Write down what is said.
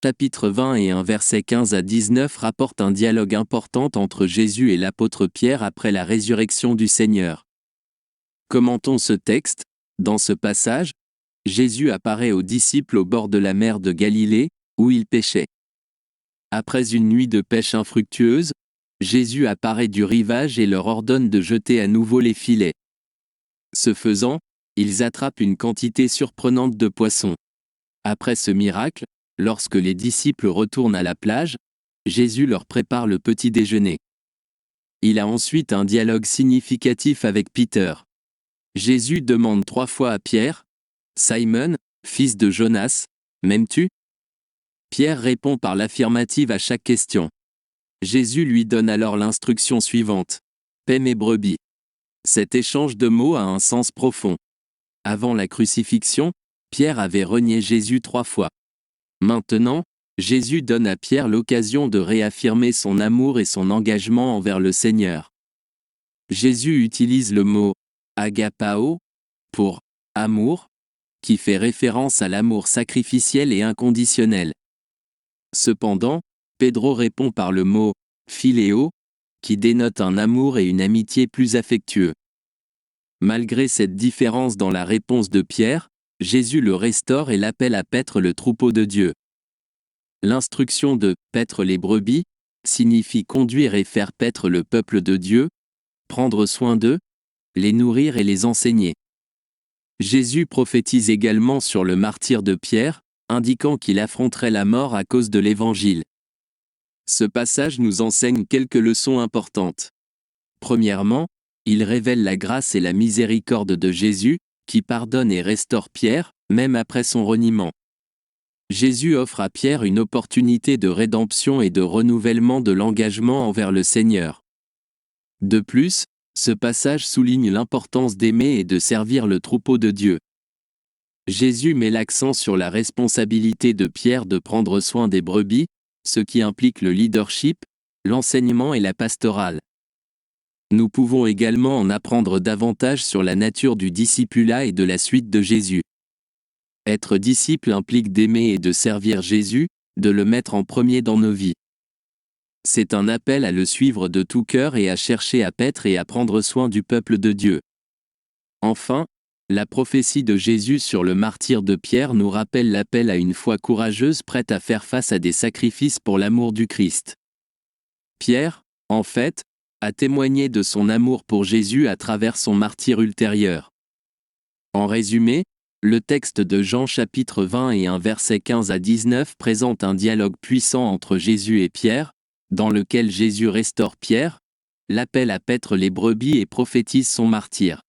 chapitre 21 versets 15 à 19 rapporte un dialogue important entre Jésus et l'apôtre Pierre après la résurrection du Seigneur. Commentons ce texte. Dans ce passage, Jésus apparaît aux disciples au bord de la mer de Galilée, où ils pêchaient. Après une nuit de pêche infructueuse, Jésus apparaît du rivage et leur ordonne de jeter à nouveau les filets. Ce faisant, ils attrapent une quantité surprenante de poissons. Après ce miracle, lorsque les disciples retournent à la plage, Jésus leur prépare le petit déjeuner. Il a ensuite un dialogue significatif avec Peter. Jésus demande 3 fois à Pierre, « Simon, fils de Jonas, m'aimes-tu » Pierre répond par l'affirmative à chaque question. Jésus lui donne alors l'instruction suivante, « Paie mes brebis ». Cet échange de mots a un sens profond. Avant la crucifixion, Pierre avait renié Jésus 3 fois. Maintenant, Jésus donne à Pierre l'occasion de réaffirmer son amour et son engagement envers le Seigneur. Jésus utilise le mot « agapao » pour « amour », qui fait référence à l'amour sacrificiel et inconditionnel. Cependant, Pedro répond par le mot « philéo », qui dénote un amour et une amitié plus affectueux. Malgré cette différence dans la réponse de Pierre, Jésus le restaure et l'appelle à paître le troupeau de Dieu. L'instruction de « paître les brebis » signifie conduire et faire paître le peuple de Dieu, prendre soin d'eux, les nourrir et les enseigner. Jésus prophétise également sur le martyre de Pierre, indiquant qu'il affronterait la mort à cause de l'Évangile. Ce passage nous enseigne quelques leçons importantes. Premièrement, il révèle la grâce et la miséricorde de Jésus, qui pardonne et restaure Pierre, même après son reniement. Jésus offre à Pierre une opportunité de rédemption et de renouvellement de l'engagement envers le Seigneur. De plus, ce passage souligne l'importance d'aimer et de servir le troupeau de Dieu. Jésus met l'accent sur la responsabilité de Pierre de prendre soin des brebis, ce qui implique le leadership, l'enseignement et la pastorale. Nous pouvons également en apprendre davantage sur la nature du discipulat et de la suite de Jésus. Être disciple implique d'aimer et de servir Jésus, de le mettre en premier dans nos vies. C'est un appel à le suivre de tout cœur et à chercher à paître et à prendre soin du peuple de Dieu. Enfin, la prophétie de Jésus sur le martyre de Pierre nous rappelle l'appel à une foi courageuse prête à faire face à des sacrifices pour l'amour du Christ. Pierre, en fait, a témoigné de son amour pour Jésus à travers son martyre ultérieur. En résumé, le texte de Jean chapitre 21 versets 15 à 19 présente un dialogue puissant entre Jésus et Pierre, dans lequel Jésus restaure Pierre, l'appelle à paître les brebis et prophétise son martyre.